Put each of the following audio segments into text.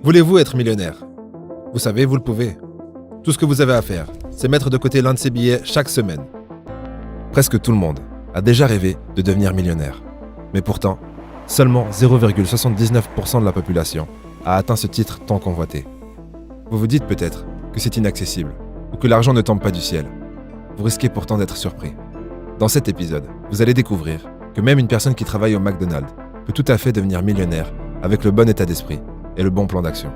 Voulez-vous être millionnaire? Vous savez, vous le pouvez. Tout ce que vous avez à faire, c'est mettre de côté l'un de ces billets chaque semaine. Presque tout le monde a déjà rêvé de devenir millionnaire. Mais pourtant, seulement 0,79% de la population a atteint ce titre tant convoité. Vous vous dites peut-être que c'est inaccessible ou que l'argent ne tombe pas du ciel. Vous risquez pourtant d'être surpris. Dans cet épisode, vous allez découvrir que même une personne qui travaille au McDonald's peut tout à fait devenir millionnaire avec le bon état d'esprit et le bon plan d'action.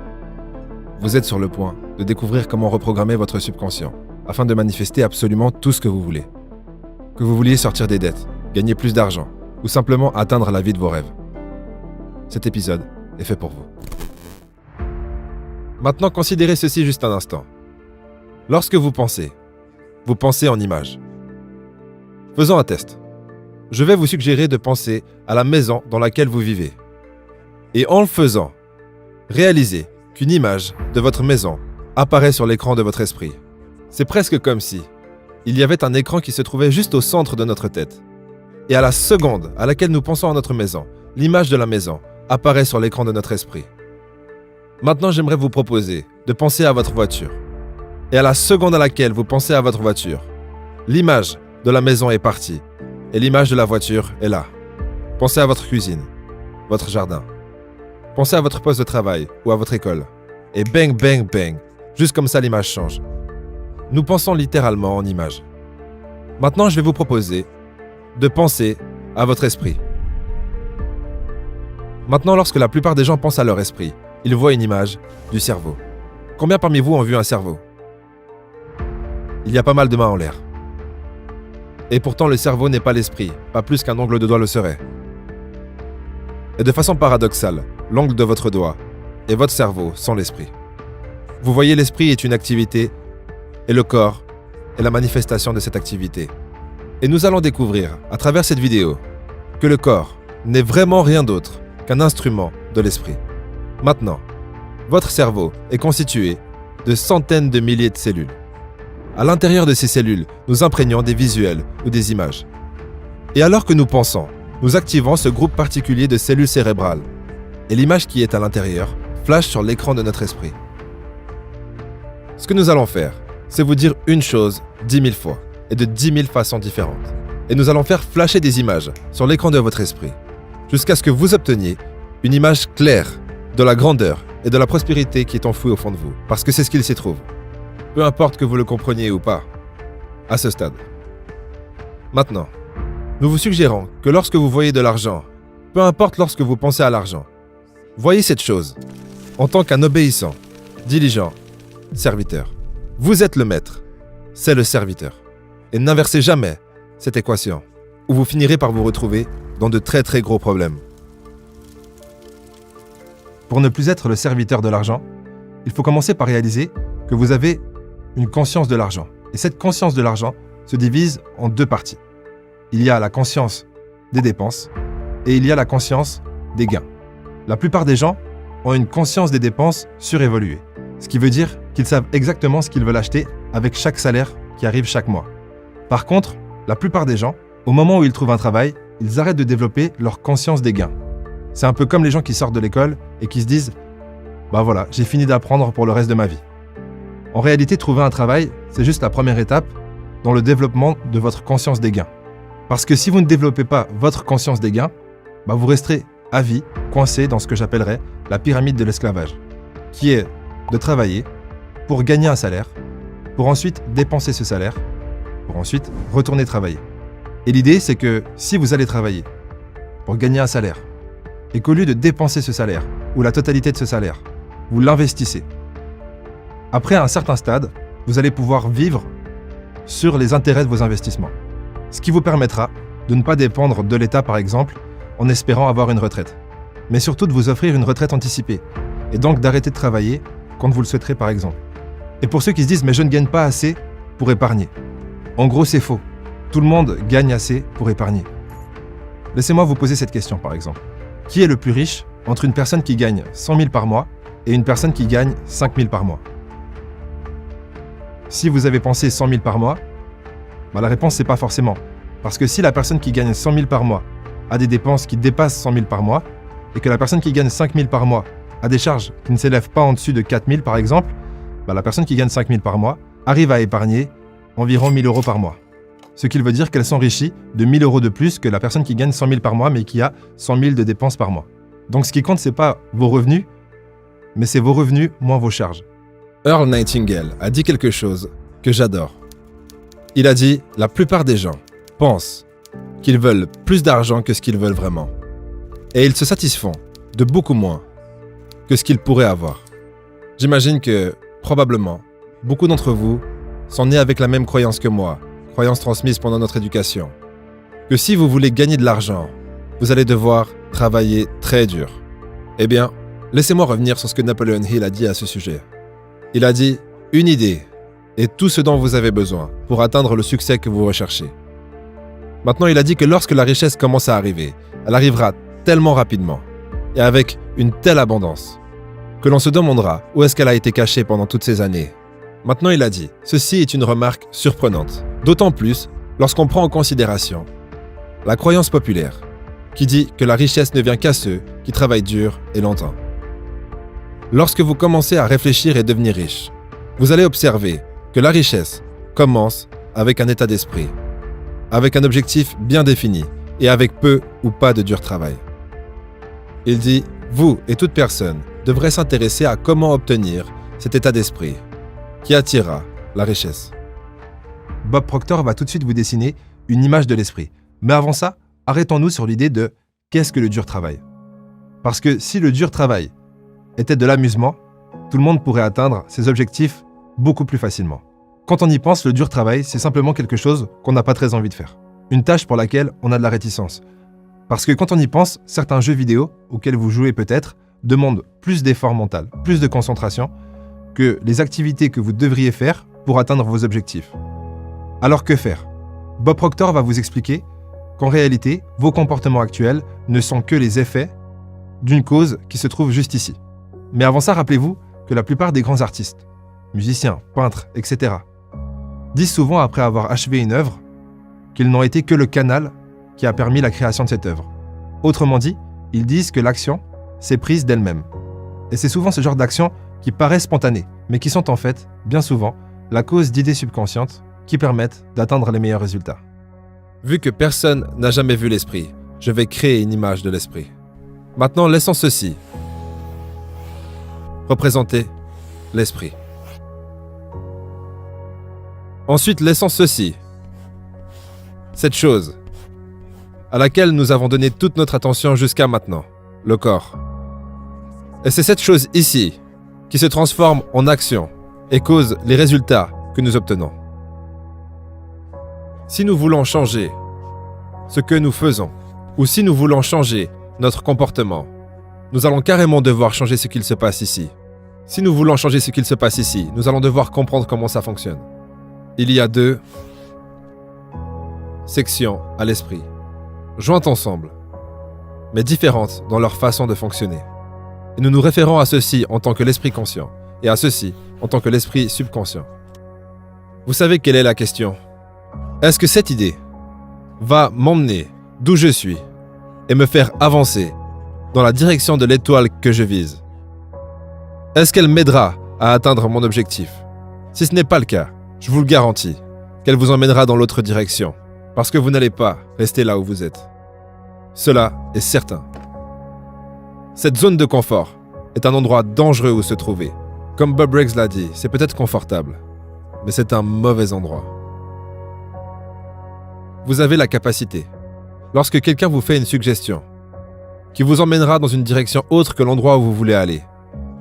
Vous êtes sur le point de découvrir comment reprogrammer votre subconscient afin de manifester absolument tout ce que vous voulez. Que vous vouliez sortir des dettes, gagner plus d'argent ou simplement atteindre la vie de vos rêves. Cet épisode est fait pour vous. Maintenant, considérez ceci juste un instant. Lorsque vous pensez en images. Faisons un test. Je vais vous suggérer de penser à la maison dans laquelle vous vivez. Et en le faisant, réalisez qu'une image de votre maison apparaît sur l'écran de votre esprit. C'est presque comme si il y avait un écran qui se trouvait juste au centre de notre tête. Et à la seconde à laquelle nous pensons à notre maison, l'image de la maison apparaît sur l'écran de notre esprit. Maintenant, j'aimerais vous proposer de penser à votre voiture. Et à la seconde à laquelle vous pensez à votre voiture, l'image de la maison est partie et l'image de la voiture est là. Pensez à votre cuisine, votre jardin. Pensez à votre poste de travail ou à votre école. Et bang, bang, bang, juste comme ça l'image change. Nous pensons littéralement en images. Maintenant, je vais vous proposer de penser à votre esprit. Maintenant, lorsque la plupart des gens pensent à leur esprit, ils voient une image du cerveau. Combien parmi vous ont vu un cerveau? Il y a pas mal de mains en l'air. Et pourtant, le cerveau n'est pas l'esprit, pas plus qu'un ongle de doigt le serait. Et de façon paradoxale, l'ongle de votre doigt et votre cerveau sont l'esprit. Vous voyez, l'esprit est une activité et le corps est la manifestation de cette activité. Et nous allons découvrir, à travers cette vidéo, que le corps n'est vraiment rien d'autre qu'un instrument de l'esprit. Maintenant, votre cerveau est constitué de centaines de milliers de cellules. À l'intérieur de ces cellules, nous imprégnons des visuels ou des images. Et alors que nous pensons, nous activons ce groupe particulier de cellules cérébrales. Et l'image qui est à l'intérieur flash sur l'écran de notre esprit. Ce que nous allons faire, c'est vous dire une chose 10 000 fois et de 10 000 façons différentes. Et nous allons faire flasher des images sur l'écran de votre esprit jusqu'à ce que vous obteniez une image claire de la grandeur et de la prospérité qui est enfouie au fond de vous, parce que c'est ce qu'il s'y trouve. Peu importe que vous le compreniez ou pas, à ce stade. Maintenant, nous vous suggérons que lorsque vous voyez de l'argent, peu importe lorsque vous pensez à l'argent, voyez cette chose en tant qu'un obéissant, diligent, serviteur. Vous êtes le maître, c'est le serviteur. Et n'inversez jamais cette équation, ou vous finirez par vous retrouver dans de très très gros problèmes. Pour ne plus être le serviteur de l'argent, il faut commencer par réaliser que vous avez une conscience de l'argent. Et cette conscience de l'argent se divise en deux parties. Il y a la conscience des dépenses et il y a la conscience des gains. La plupart des gens ont une conscience des dépenses surévoluée, ce qui veut dire qu'ils savent exactement ce qu'ils veulent acheter avec chaque salaire qui arrive chaque mois. Par contre, la plupart des gens, au moment où ils trouvent un travail, ils arrêtent de développer leur conscience des gains. C'est un peu comme les gens qui sortent de l'école et qui se disent « Bah voilà, j'ai fini d'apprendre pour le reste de ma vie ». En réalité, trouver un travail, c'est juste la première étape dans le développement de votre conscience des gains. Parce que si vous ne développez pas votre conscience des gains, bah vous resterez à vie coincé dans ce que j'appellerais la pyramide de l'esclavage, qui est de travailler pour gagner un salaire, pour ensuite dépenser ce salaire, pour ensuite retourner travailler. Et l'idée, c'est que si vous allez travailler pour gagner un salaire, et qu'au lieu de dépenser ce salaire, ou la totalité de ce salaire, vous l'investissez, après un certain stade, vous allez pouvoir vivre sur les intérêts de vos investissements. Ce qui vous permettra de ne pas dépendre de l'État, par exemple, en espérant avoir une retraite. Mais surtout de vous offrir une retraite anticipée. Et donc d'arrêter de travailler quand vous le souhaiterez, par exemple. Et pour ceux qui se disent « mais je ne gagne pas assez pour épargner ». En gros, c'est faux. Tout le monde gagne assez pour épargner. Laissez-moi vous poser cette question, par exemple. Qui est le plus riche entre une personne qui gagne 100 000 par mois et une personne qui gagne 5 000 par mois? Si vous avez pensé 100 000 par mois, la réponse c'est pas forcément. Parce que si la personne qui gagne 100 000 par mois a des dépenses qui dépassent 100 000 par mois, et que la personne qui gagne 5 000 par mois a des dépenses qui dépassent 100 000 par mois, a des charges qui ne s'élèvent pas en dessus de 4 000 par exemple, la personne qui gagne 5 000 par mois arrive à épargner environ 1 000 € par mois. Ce qui veut dire qu'elle s'enrichit de 1 000 € de plus que la personne qui gagne 100 000 par mois mais qui a 100 000 de dépenses par mois. Donc ce qui compte, ce n'est pas vos revenus, mais c'est vos revenus moins vos charges. Earl Nightingale a dit quelque chose que j'adore. Il a dit « La plupart des gens pensent qu'ils veulent plus d'argent que ce qu'ils veulent vraiment. Et ils se satisfont de beaucoup moins que ce qu'ils pourraient avoir. » J'imagine que, probablement, beaucoup d'entre vous sont nés avec la même croyance que moi, croyance transmise pendant notre éducation, que si vous voulez gagner de l'argent, vous allez devoir travailler très dur. Eh bien, laissez-moi revenir sur ce que Napoleon Hill a dit à ce sujet. Il a dit « Une idée est tout ce dont vous avez besoin pour atteindre le succès que vous recherchez. » Maintenant, il a dit que lorsque la richesse commence à arriver, elle arrivera tellement rapidement et avec une telle abondance que l'on se demandera où est-ce qu'elle a été cachée pendant toutes ces années. Maintenant, il a dit « Ceci est une remarque surprenante, d'autant plus lorsqu'on prend en considération la croyance populaire qui dit que la richesse ne vient qu'à ceux qui travaillent dur et longtemps. » Lorsque vous commencez à réfléchir et devenir riche, vous allez observer que la richesse commence avec un état d'esprit, avec un objectif bien défini et avec peu ou pas de dur travail. Il dit « Vous et toute personne devrait s'intéresser à comment obtenir cet état d'esprit qui attirera la richesse. » Bob Proctor va tout de suite vous dessiner une image de l'esprit. Mais avant ça, arrêtons-nous sur l'idée de qu'est-ce que le dur travail. Parce que si le dur travail était de l'amusement, tout le monde pourrait atteindre ses objectifs beaucoup plus facilement. Quand on y pense, le dur travail, c'est simplement quelque chose qu'on n'a pas très envie de faire. Une tâche pour laquelle on a de la réticence. Parce que quand on y pense, certains jeux vidéo auxquels vous jouez peut-être demandent plus d'effort mental, plus de concentration que les activités que vous devriez faire pour atteindre vos objectifs. Alors que faire? Bob Proctor va vous expliquer qu'en réalité, vos comportements actuels ne sont que les effets d'une cause qui se trouve juste ici. Mais avant ça, rappelez-vous que la plupart des grands artistes, musiciens, peintres, etc., disent souvent après avoir achevé une œuvre qu'ils n'ont été que le canal qui a permis la création de cette œuvre. Autrement dit, ils disent que l'action s'est prise d'elle-même. Et c'est souvent ce genre d'action qui paraît spontanées, mais qui sont en fait, bien souvent, la cause d'idées subconscientes qui permettent d'atteindre les meilleurs résultats. Vu que personne n'a jamais vu l'esprit, je vais créer une image de l'esprit. Maintenant, laissons ceci représenter l'esprit. Ensuite, laissons ceci, cette chose à laquelle nous avons donné toute notre attention jusqu'à maintenant, le corps. Et c'est cette chose ici qui se transforme en action et cause les résultats que nous obtenons. Si nous voulons changer ce que nous faisons, ou si nous voulons changer notre comportement, nous allons carrément devoir changer ce qu'il se passe ici. Si nous voulons changer ce qu'il se passe ici, nous allons devoir comprendre comment ça fonctionne. Il y a deux sections à l'esprit, jointes ensemble, mais différentes dans leur façon de fonctionner. Et nous nous référons à ceci en tant que l'esprit conscient, et à ceci en tant que l'esprit subconscient. Vous savez quelle est la question? Est-ce que cette idée va m'emmener d'où je suis et me faire avancer dans la direction de l'étoile que je vise? Est-ce qu'elle m'aidera à atteindre mon objectif? Si ce n'est pas le cas, je vous le garantis, qu'elle vous emmènera dans l'autre direction, parce que vous n'allez pas rester là où vous êtes. Cela est certain. Cette zone de confort est un endroit dangereux où se trouver. Comme Bob Briggs l'a dit, c'est peut-être confortable, mais c'est un mauvais endroit. Vous avez la capacité, lorsque quelqu'un vous fait une suggestion, qui vous emmènera dans une direction autre que l'endroit où vous voulez aller,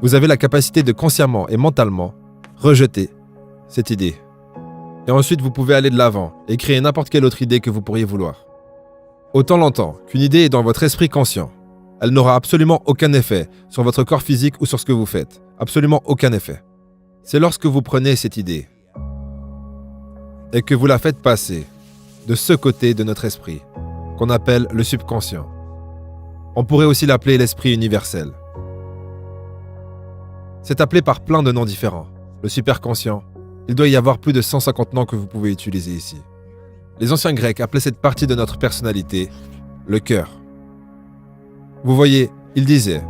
vous avez la capacité de consciemment et mentalement rejeter cette idée. Et ensuite, vous pouvez aller de l'avant et créer n'importe quelle autre idée que vous pourriez vouloir. Autant longtemps qu'une idée est dans votre esprit conscient, elle n'aura absolument aucun effet sur votre corps physique ou sur ce que vous faites. Absolument aucun effet. C'est lorsque vous prenez cette idée et que vous la faites passer de ce côté de notre esprit, qu'on appelle le subconscient. On pourrait aussi l'appeler l'esprit universel. C'est appelé par plein de noms différents. Le superconscient, il doit y avoir plus de 150 noms que vous pouvez utiliser ici. Les anciens Grecs appelaient cette partie de notre personnalité le cœur. Vous voyez, ils disaient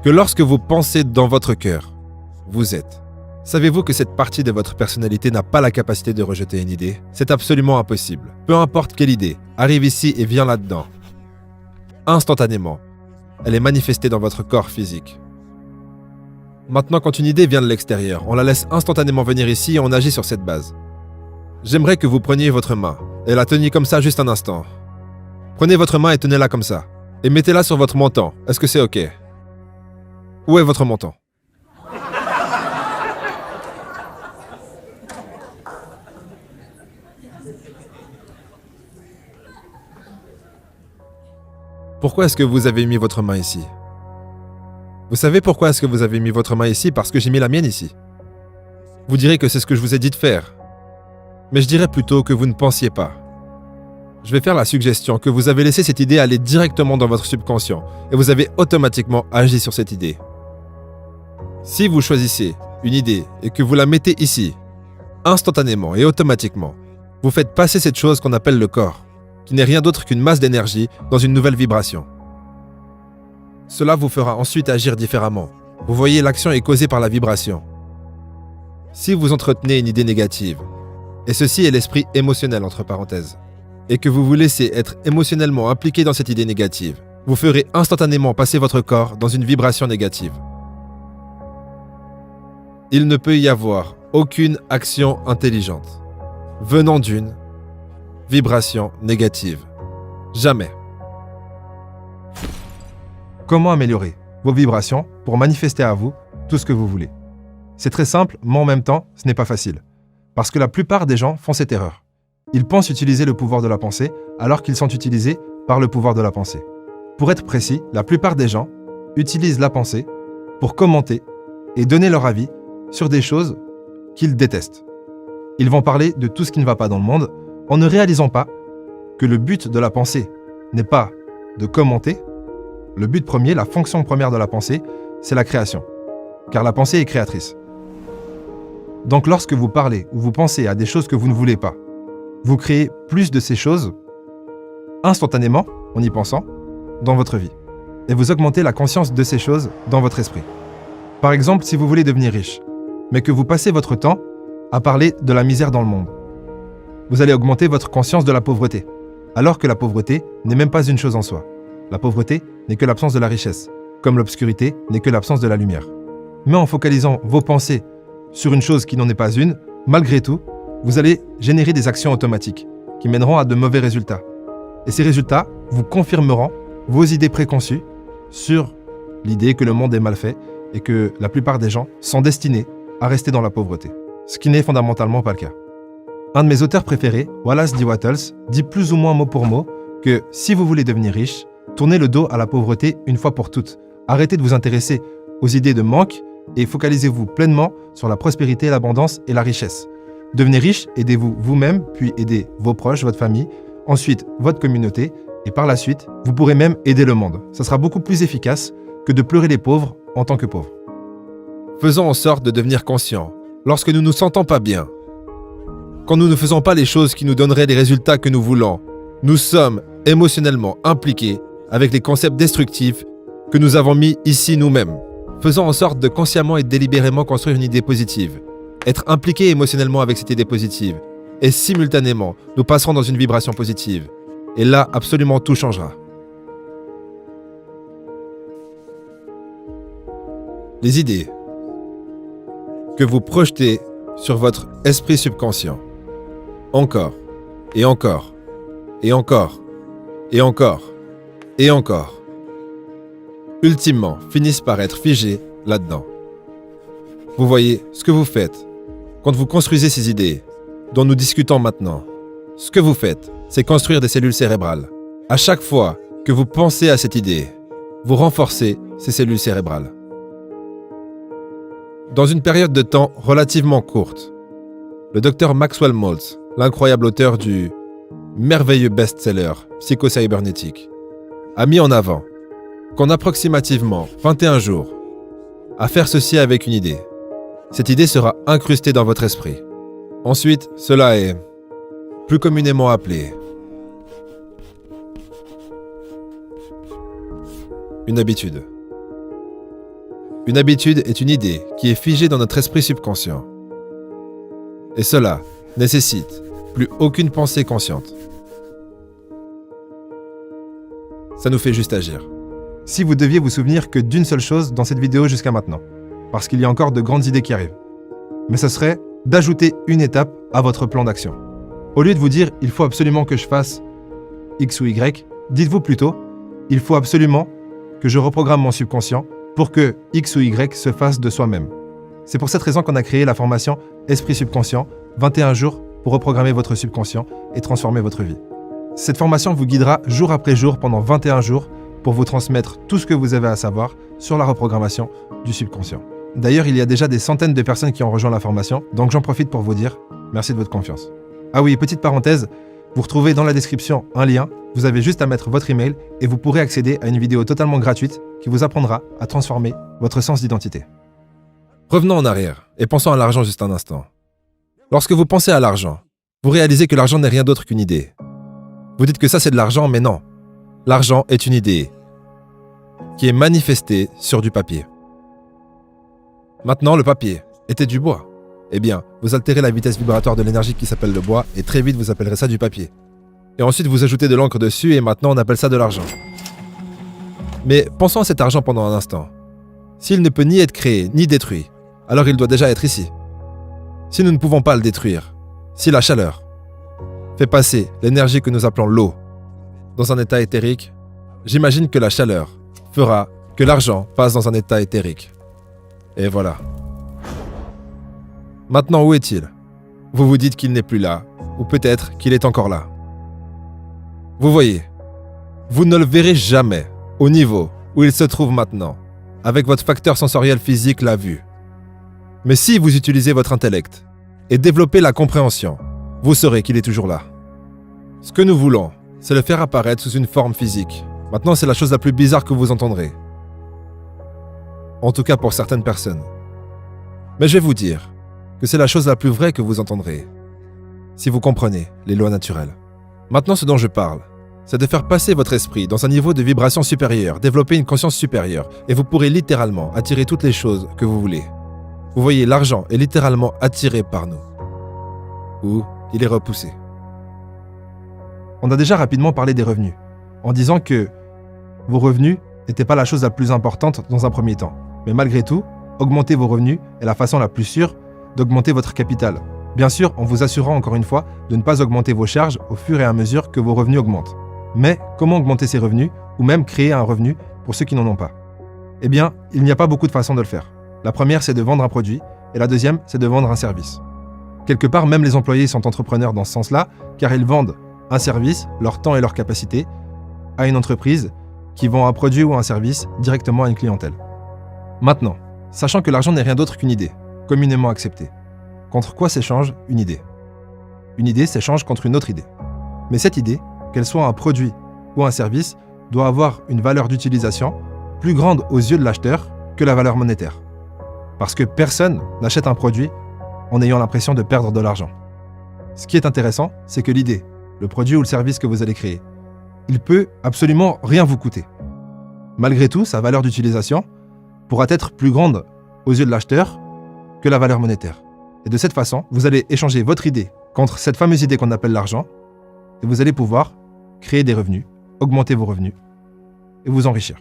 que lorsque vous pensez dans votre cœur, vous êtes. Savez-vous que cette partie de votre personnalité n'a pas la capacité de rejeter une idée? C'est absolument impossible. Peu importe quelle idée, arrive ici et vient là-dedans. Instantanément, elle est manifestée dans votre corps physique. Maintenant, quand une idée vient de l'extérieur, on la laisse instantanément venir ici et on agit sur cette base. J'aimerais que vous preniez votre main et la teniez comme ça juste un instant. Prenez votre main et tenez-la comme ça. Et mettez-la sur votre menton. Est-ce que c'est OK? Où est votre menton? Pourquoi est-ce que vous avez mis votre main ici? Vous savez pourquoi est-ce que vous avez mis votre main ici? Parce que j'ai mis la mienne ici. Vous direz que c'est ce que je vous ai dit de faire. Mais je dirais plutôt que vous ne pensiez pas. Je vais faire la suggestion que vous avez laissé cette idée aller directement dans votre subconscient et vous avez automatiquement agi sur cette idée. Si vous choisissez une idée et que vous la mettez ici, instantanément et automatiquement, vous faites passer cette chose qu'on appelle le corps, qui n'est rien d'autre qu'une masse d'énergie dans une nouvelle vibration. Cela vous fera ensuite agir différemment. Vous voyez, l'action est causée par la vibration. Si vous entretenez une idée négative, et ceci est l'esprit émotionnel entre parenthèses, et que vous vous laissez être émotionnellement impliqué dans cette idée négative, vous ferez instantanément passer votre corps dans une vibration négative. Il ne peut y avoir aucune action intelligente venant d'une vibration négative. Jamais. Comment améliorer vos vibrations pour manifester à vous tout ce que vous voulez? C'est très simple, mais en même temps, ce n'est pas facile. Parce que la plupart des gens font cette erreur. Ils pensent utiliser le pouvoir de la pensée alors qu'ils sont utilisés par le pouvoir de la pensée. Pour être précis, la plupart des gens utilisent la pensée pour commenter et donner leur avis sur des choses qu'ils détestent. Ils vont parler de tout ce qui ne va pas dans le monde en ne réalisant pas que le but de la pensée n'est pas de commenter. Le but premier, la fonction première de la pensée, c'est la création. Car la pensée est créatrice. Donc lorsque vous parlez ou vous pensez à des choses que vous ne voulez pas, vous créez plus de ces choses instantanément, en y pensant, dans votre vie. Et vous augmentez la conscience de ces choses dans votre esprit. Par exemple, si vous voulez devenir riche, mais que vous passez votre temps à parler de la misère dans le monde, vous allez augmenter votre conscience de la pauvreté, alors que la pauvreté n'est même pas une chose en soi. La pauvreté n'est que l'absence de la richesse, comme l'obscurité n'est que l'absence de la lumière. Mais en focalisant vos pensées sur une chose qui n'en est pas une, malgré tout, vous allez générer des actions automatiques qui mèneront à de mauvais résultats. Et ces résultats vous confirmeront vos idées préconçues sur l'idée que le monde est mal fait et que la plupart des gens sont destinés à rester dans la pauvreté. Ce qui n'est fondamentalement pas le cas. Un de mes auteurs préférés, Wallace D. Wattles, dit plus ou moins mot pour mot que si vous voulez devenir riche, tournez le dos à la pauvreté une fois pour toutes. Arrêtez de vous intéresser aux idées de manque et focalisez-vous pleinement sur la prospérité, l'abondance et la richesse. Devenez riche, aidez-vous vous-même, puis aidez vos proches, votre famille, ensuite votre communauté, et par la suite, vous pourrez même aider le monde. Ça sera beaucoup plus efficace que de pleurer les pauvres en tant que pauvres. Faisons en sorte de devenir conscients lorsque nous ne nous sentons pas bien. Quand nous ne faisons pas les choses qui nous donneraient les résultats que nous voulons, nous sommes émotionnellement impliqués avec les concepts destructifs que nous avons mis ici nous-mêmes. Faisons en sorte de consciemment et délibérément construire une idée positive, être impliqué émotionnellement avec cette idée positive, et simultanément, nous passerons dans une vibration positive. Et là, absolument tout changera. Les idées que vous projetez sur votre esprit subconscient, encore, et encore, et encore, et encore, et encore, ultimement finissent par être figées là-dedans. Vous voyez, ce que vous faites, quand vous construisez ces idées, dont nous discutons maintenant, ce que vous faites, c'est construire des cellules cérébrales. À chaque fois que vous pensez à cette idée, vous renforcez ces cellules cérébrales. Dans une période de temps relativement courte, le docteur Maxwell Maltz, l'incroyable auteur du merveilleux best-seller Psycho-Cybernétique, a mis en avant qu'en approximativement 21 jours, à faire ceci avec une idée, cette idée sera incrustée dans votre esprit. Ensuite, cela est plus communément appelé une habitude. Une habitude est une idée qui est figée dans notre esprit subconscient. Et cela nécessite plus aucune pensée consciente. Ça nous fait juste agir. Si vous deviez vous souvenir que d'une seule chose dans cette vidéo jusqu'à maintenant, parce qu'il y a encore de grandes idées qui arrivent, mais ce serait d'ajouter une étape à votre plan d'action. Au lieu de vous dire « il faut absolument que je fasse X ou Y », dites-vous plutôt « il faut absolument que je reprogramme mon subconscient pour que X ou Y se fasse de soi-même ». C'est pour cette raison qu'on a créé la formation Esprit Subconscient, 21 jours pour reprogrammer votre subconscient et transformer votre vie. Cette formation vous guidera jour après jour pendant 21 jours pour vous transmettre tout ce que vous avez à savoir sur la reprogrammation du subconscient. D'ailleurs, il y a déjà des centaines de personnes qui ont rejoint la formation, donc j'en profite pour vous dire merci de votre confiance. Ah oui, petite parenthèse, vous retrouvez dans la description un lien, vous avez juste à mettre votre email et vous pourrez accéder à une vidéo totalement gratuite qui vous apprendra à transformer votre sens d'identité. Revenons en arrière et pensons à l'argent juste un instant. Lorsque vous pensez à l'argent, vous réalisez que l'argent n'est rien d'autre qu'une idée. Vous dites que ça c'est de l'argent, mais non. L'argent est une idée qui est manifestée sur du papier. Maintenant, le papier était du bois. Eh bien, vous altérez la vitesse vibratoire de l'énergie qui s'appelle le bois et très vite vous appellerez ça du papier. Et ensuite vous ajoutez de l'encre dessus et maintenant on appelle ça de l'argent. Mais pensons à cet argent pendant un instant. S'il ne peut ni être créé ni détruit, alors il doit déjà être ici. Si nous ne pouvons pas le détruire, si la chaleur fait passer l'énergie que nous appelons l'eau dans un état éthérique, j'imagine que la chaleur fera que l'argent passe dans un état éthérique. Et voilà. Maintenant, où est-il? Vous vous dites qu'il n'est plus là, ou peut-être qu'il est encore là. Vous voyez, vous ne le verrez jamais au niveau où il se trouve maintenant, avec votre facteur sensoriel physique, la vue. Mais si vous utilisez votre intellect et développez la compréhension, vous saurez qu'il est toujours là. Ce que nous voulons, c'est le faire apparaître sous une forme physique. Maintenant, c'est la chose la plus bizarre que vous entendrez. En tout cas pour certaines personnes. Mais je vais vous dire que c'est la chose la plus vraie que vous entendrez, si vous comprenez les lois naturelles. Maintenant, ce dont je parle, c'est de faire passer votre esprit dans un niveau de vibration supérieur, développer une conscience supérieure, et vous pourrez littéralement attirer toutes les choses que vous voulez. Vous voyez, l'argent est littéralement attiré par nous. Ou il est repoussé. On a déjà rapidement parlé des revenus, en disant que vos revenus n'étaient pas la chose la plus importante dans un premier temps. Mais malgré tout, augmenter vos revenus est la façon la plus sûre d'augmenter votre capital. Bien sûr, en vous assurant encore une fois de ne pas augmenter vos charges au fur et à mesure que vos revenus augmentent. Mais comment augmenter ces revenus, ou même créer un revenu pour ceux qui n'en ont pas? Eh bien, il n'y a pas beaucoup de façons de le faire. La première, c'est de vendre un produit, et la deuxième, c'est de vendre un service. Quelque part, même les employés sont entrepreneurs dans ce sens-là, car ils vendent un service, leur temps et leur capacité, à une entreprise qui vend un produit ou un service directement à une clientèle. Maintenant, sachant que l'argent n'est rien d'autre qu'une idée, communément acceptée, contre quoi s'échange une idée? Une idée s'échange contre une autre idée. Mais cette idée, qu'elle soit un produit ou un service, doit avoir une valeur d'utilisation plus grande aux yeux de l'acheteur que la valeur monétaire. Parce que personne n'achète un produit en ayant l'impression de perdre de l'argent. Ce qui est intéressant, c'est que l'idée, le produit ou le service que vous allez créer, il peut absolument rien vous coûter. Malgré tout, sa valeur d'utilisation pourra être plus grande aux yeux de l'acheteur que la valeur monétaire. Et de cette façon, vous allez échanger votre idée contre cette fameuse idée qu'on appelle l'argent, et vous allez pouvoir créer des revenus, augmenter vos revenus et vous enrichir.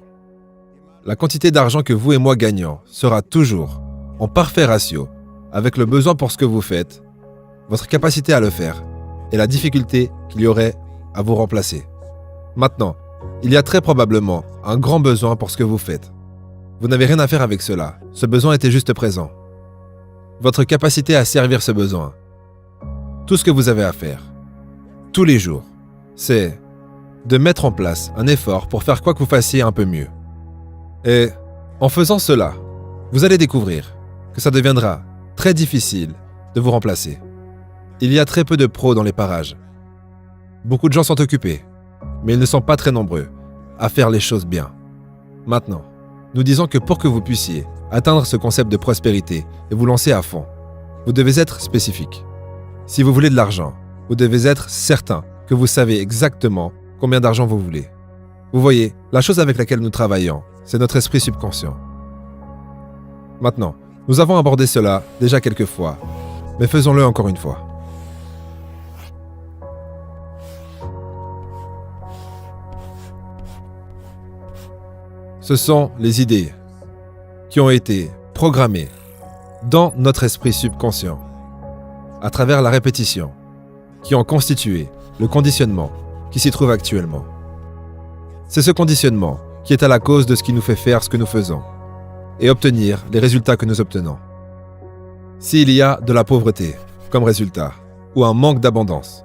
La quantité d'argent que vous et moi gagnons sera toujours en parfait ratio avec le besoin pour ce que vous faites, votre capacité à le faire et la difficulté qu'il y aurait à vous remplacer. Maintenant, il y a très probablement un grand besoin pour ce que vous faites. Vous n'avez rien à faire avec cela, ce besoin était juste présent. Votre capacité à servir ce besoin, tout ce que vous avez à faire, tous les jours, c'est de mettre en place un effort pour faire quoi que vous fassiez un peu mieux. Et en faisant cela, vous allez découvrir que ça deviendra très difficile de vous remplacer. Il y a très peu de pros dans les parages. Beaucoup de gens sont occupés, mais ils ne sont pas très nombreux à faire les choses bien. Maintenant, nous disons que pour que vous puissiez atteindre ce concept de prospérité et vous lancer à fond, vous devez être spécifique. Si vous voulez de l'argent, vous devez être certain que vous savez exactement combien d'argent vous voulez. Vous voyez, la chose avec laquelle nous travaillons, c'est notre esprit subconscient. Maintenant, nous avons abordé cela déjà quelques fois, mais faisons-le encore une fois. Ce sont les idées qui ont été programmées dans notre esprit subconscient, à travers la répétition, qui ont constitué le conditionnement qui s'y trouve actuellement. C'est ce conditionnement qui est à la cause de ce qui nous fait faire ce que nous faisons et obtenir les résultats que nous obtenons. S'il y a de la pauvreté comme résultat ou un manque d'abondance,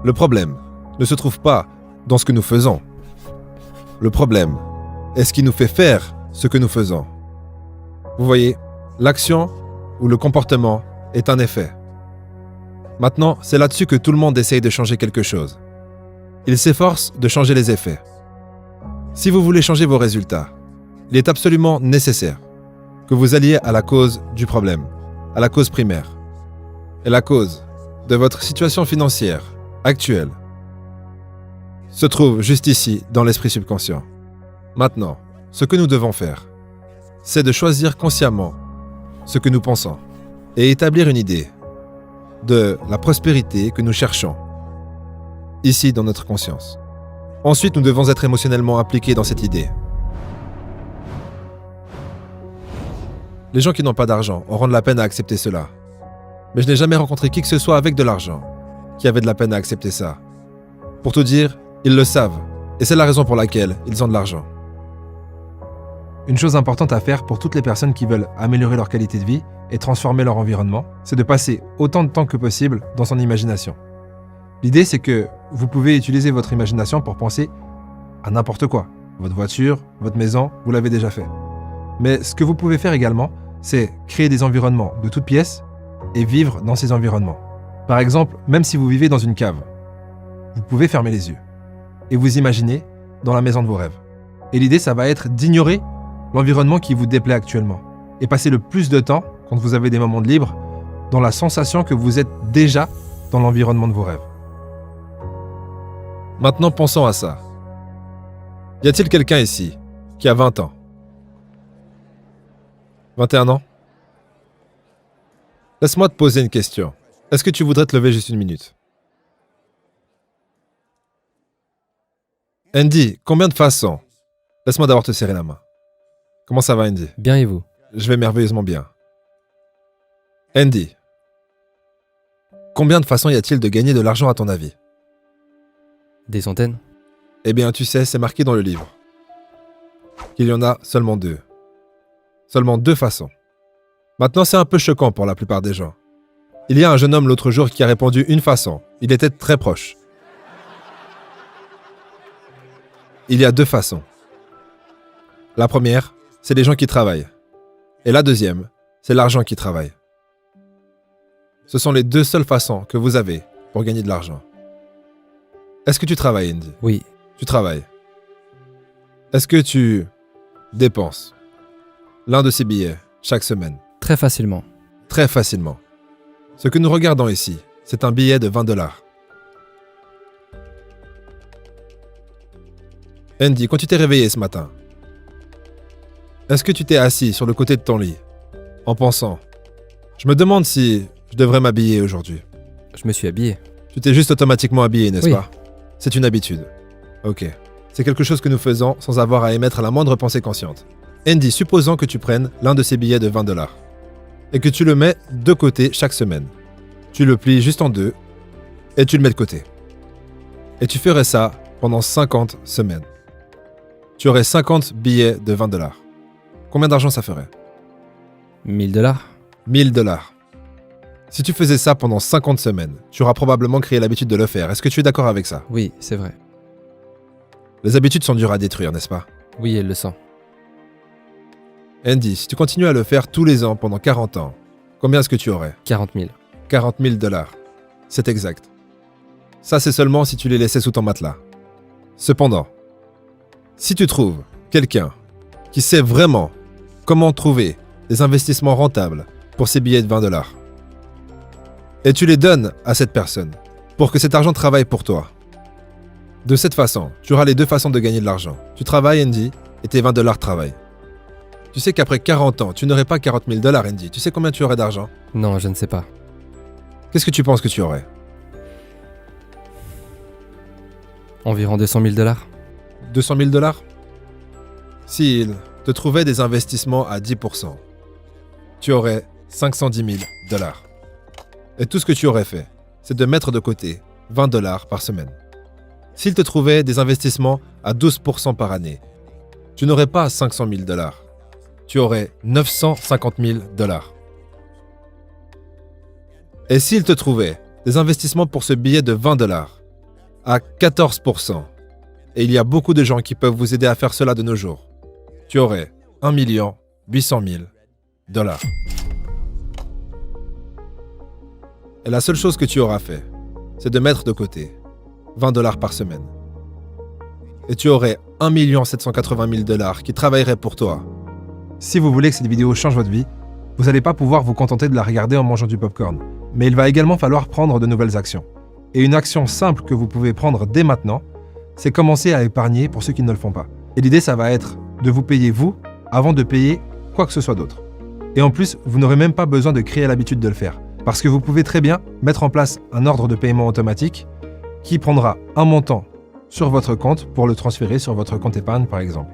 le problème ne se trouve pas dans ce que nous faisons. Le problème est ce qui nous fait faire ce que nous faisons. Vous voyez, l'action ou le comportement est un effet. Maintenant, c'est là-dessus que tout le monde essaye de changer quelque chose. Il s'efforce de changer les effets. Si vous voulez changer vos résultats, il est absolument nécessaire que vous alliez à la cause du problème, à la cause primaire. Et la cause de votre situation financière actuelle se trouve juste ici, dans l'esprit subconscient. Maintenant, ce que nous devons faire, c'est de choisir consciemment ce que nous pensons et établir une idée de la prospérité que nous cherchons, ici dans notre conscience. Ensuite, nous devons être émotionnellement impliqués dans cette idée. Les gens qui n'ont pas d'argent auront de la peine à accepter cela. Mais je n'ai jamais rencontré qui que ce soit avec de l'argent qui avait de la peine à accepter ça. Pour tout dire, ils le savent, et c'est la raison pour laquelle ils ont de l'argent. Une chose importante à faire pour toutes les personnes qui veulent améliorer leur qualité de vie et transformer leur environnement, c'est de passer autant de temps que possible dans son imagination. L'idée, c'est que vous pouvez utiliser votre imagination pour penser à n'importe quoi. Votre voiture, votre maison, vous l'avez déjà fait. Mais ce que vous pouvez faire également, c'est créer des environnements de toutes pièces et vivre dans ces environnements. Par exemple, même si vous vivez dans une cave, vous pouvez fermer les yeux et vous imaginer dans la maison de vos rêves. Et l'idée, ça va être d'ignorer l'environnement qui vous déplaît actuellement et passer le plus de temps, quand vous avez des moments de libre, dans la sensation que vous êtes déjà dans l'environnement de vos rêves. Maintenant, pensons à ça. Y a-t-il quelqu'un ici qui a 20 ans? 21 ans? Laisse-moi te poser une question. Est-ce que tu voudrais te lever juste une minute? Andy, combien de façons? Laisse-moi d'abord te serrer la main. Comment ça va, Andy? Bien et vous? Je vais merveilleusement bien. Andy, combien de façons y a-t-il de gagner de l'argent à ton avis? Des centaines? Eh bien, tu sais, c'est marqué dans le livre qu'il y en a seulement 2. Seulement 2 façons. Maintenant, c'est un peu choquant pour la plupart des gens. Il y a un jeune homme l'autre jour qui a répondu une façon. Il était très proche. Il y a 2 façons. La première, c'est les gens qui travaillent. Et la deuxième, c'est l'argent qui travaille. Ce sont les 2 seules façons que vous avez pour gagner de l'argent. Est-ce que tu travailles, Andy? Oui. Tu travailles. Est-ce que tu dépenses l'un de ces billets chaque semaine? Très facilement. Très facilement. Ce que nous regardons ici, c'est un billet de $20. Andy, quand tu t'es réveillé ce matin, est-ce que tu t'es assis sur le côté de ton lit en pensant « Je me demande si je devrais m'habiller aujourd'hui ». Je me suis habillé. Tu t'es juste automatiquement habillé, n'est-ce Oui. pas? C'est une habitude. Ok. C'est quelque chose que nous faisons sans avoir à émettre la moindre pensée consciente. Andy, supposons que tu prennes l'un de ces billets de $20 et que tu le mets de côté chaque semaine. Tu le plies juste en 2 et tu le mets de côté. Et tu ferais ça pendant 50 semaines. Tu aurais 50 billets de $20. Combien d'argent ça ferait? $1000? $1000. Si tu faisais ça pendant 50 semaines, tu auras probablement créé l'habitude de le faire. Est-ce que tu es d'accord avec ça? Oui, c'est vrai. Les habitudes sont dures à détruire, n'est-ce pas? Oui, elle le sent. Andy, si tu continues à le faire tous les ans pendant 40 ans, combien est-ce que tu aurais? 40 000. $40 000. C'est exact. Ça, c'est seulement si tu les laissais sous ton matelas. Cependant, si tu trouves quelqu'un qui sait vraiment comment trouver des investissements rentables pour ces billets de $20, et tu les donnes à cette personne pour que cet argent travaille pour toi, de cette façon, tu auras les 2 façons de gagner de l'argent. Tu travailles, Andy, et tes $20 travaillent. Tu sais qu'après 40 ans, tu n'aurais pas 40 000 $, Andy. Tu sais combien tu aurais d'argent? Non, je ne sais pas. Qu'est-ce que tu penses que tu aurais? Environ 200 000 $. 200 000 $? S'il te trouvait des investissements à 10%, tu aurais 510 000 $. Et tout ce que tu aurais fait, c'est de mettre de côté 20 $ par semaine. S'il te trouvait des investissements à 12% par année, tu n'aurais pas 500 000 $. Tu aurais 950 000 $. Et s'il te trouvait des investissements pour ce billet de 20 $ à 14%, et il y a beaucoup de gens qui peuvent vous aider à faire cela de nos jours, tu aurais 1 800 000 $. Et la seule chose que tu auras fait, c'est de mettre de côté 20 $ par semaine. Et tu aurais 1 780 000 $ qui travailleraient pour toi. Si vous voulez que cette vidéo change votre vie, vous n'allez pas pouvoir vous contenter de la regarder en mangeant du popcorn. Mais il va également falloir prendre de nouvelles actions. Et une action simple que vous pouvez prendre dès maintenant, c'est commencer à épargner pour ceux qui ne le font pas. Et l'idée, ça va être de vous payer vous avant de payer quoi que ce soit d'autre. Et en plus, vous n'aurez même pas besoin de créer l'habitude de le faire. Parce que vous pouvez très bien mettre en place un ordre de paiement automatique qui prendra un montant sur votre compte pour le transférer sur votre compte épargne par exemple.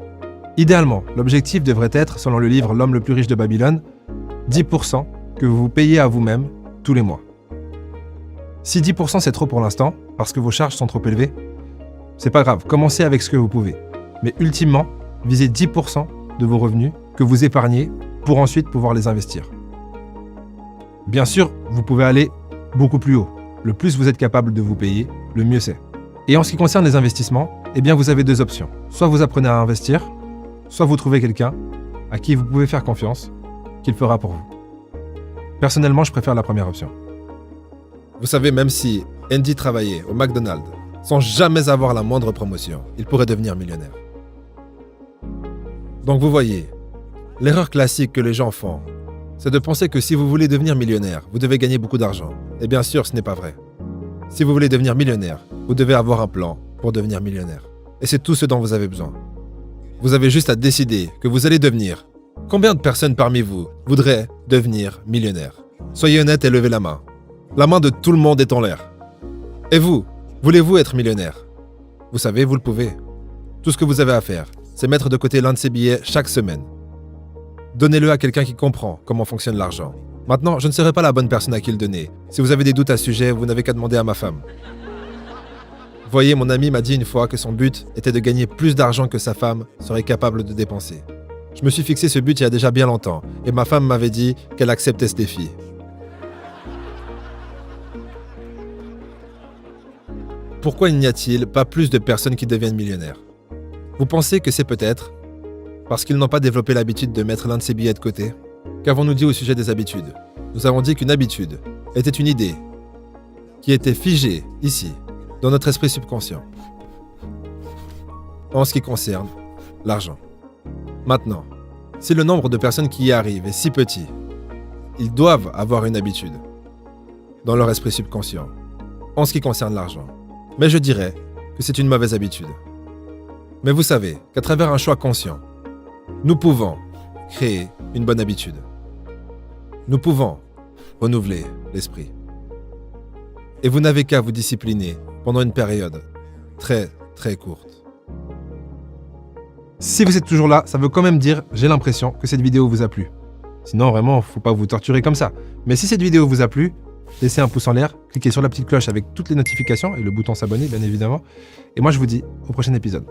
Idéalement, l'objectif devrait être, selon le livre L'homme le plus riche de Babylone, 10% que vous vous payez à vous-même tous les mois. Si 10% c'est trop pour l'instant, parce que vos charges sont trop élevées, c'est pas grave, commencez avec ce que vous pouvez. Mais ultimement, visez 10% de vos revenus que vous épargnez pour ensuite pouvoir les investir. Bien sûr, vous pouvez aller beaucoup plus haut. Le plus vous êtes capable de vous payer, le mieux c'est. Et en ce qui concerne les investissements, eh bien vous avez deux options. Soit vous apprenez à investir, soit vous trouvez quelqu'un à qui vous pouvez faire confiance, qu'il fera pour vous. Personnellement, je préfère la première option. Vous savez, même si Andy travaillait au McDonald's sans jamais avoir la moindre promotion, il pourrait devenir millionnaire. Donc vous voyez, l'erreur classique que les gens font, c'est de penser que si vous voulez devenir millionnaire, vous devez gagner beaucoup d'argent. Et bien sûr, ce n'est pas vrai. Si vous voulez devenir millionnaire, vous devez avoir un plan pour devenir millionnaire. Et c'est tout ce dont vous avez besoin. Vous avez juste à décider que vous allez devenir. Combien de personnes parmi vous voudraient devenir millionnaire? Soyez honnête et levez la main. La main de tout le monde est en l'air. Et vous, voulez-vous être millionnaire? Vous savez, vous le pouvez. Tout ce que vous avez à faire, c'est mettre de côté l'un de ces billets chaque semaine. Donnez-le à quelqu'un qui comprend comment fonctionne l'argent. Maintenant, je ne serai pas la bonne personne à qui le donner. Si vous avez des doutes à ce sujet, vous n'avez qu'à demander à ma femme. Voyez, mon ami m'a dit une fois que son but était de gagner plus d'argent que sa femme serait capable de dépenser. Je me suis fixé ce but il y a déjà bien longtemps, et ma femme m'avait dit qu'elle acceptait ce défi. Pourquoi n'y a-t-il pas plus de personnes qui deviennent millionnaires? Vous pensez que c'est peut-être parce qu'ils n'ont pas développé l'habitude de mettre l'un de ces billets de côté? Qu'avons-nous dit au sujet des habitudes? Nous avons dit qu'une habitude était une idée qui était figée ici, dans notre esprit subconscient, en ce qui concerne l'argent. Maintenant, si le nombre de personnes qui y arrivent est si petit, ils doivent avoir une habitude dans leur esprit subconscient, en ce qui concerne l'argent. Mais je dirais que c'est une mauvaise habitude. Mais vous savez qu'à travers un choix conscient, nous pouvons créer une bonne habitude. Nous pouvons renouveler l'esprit. Et vous n'avez qu'à vous discipliner pendant une période très, très courte. Si vous êtes toujours là, ça veut quand même dire, j'ai l'impression, que cette vidéo vous a plu. Sinon, vraiment, faut pas vous torturer comme ça. Mais si cette vidéo vous a plu, laissez un pouce en l'air, cliquez sur la petite cloche avec toutes les notifications et le bouton s'abonner, bien évidemment. Et moi, je vous dis au prochain épisode.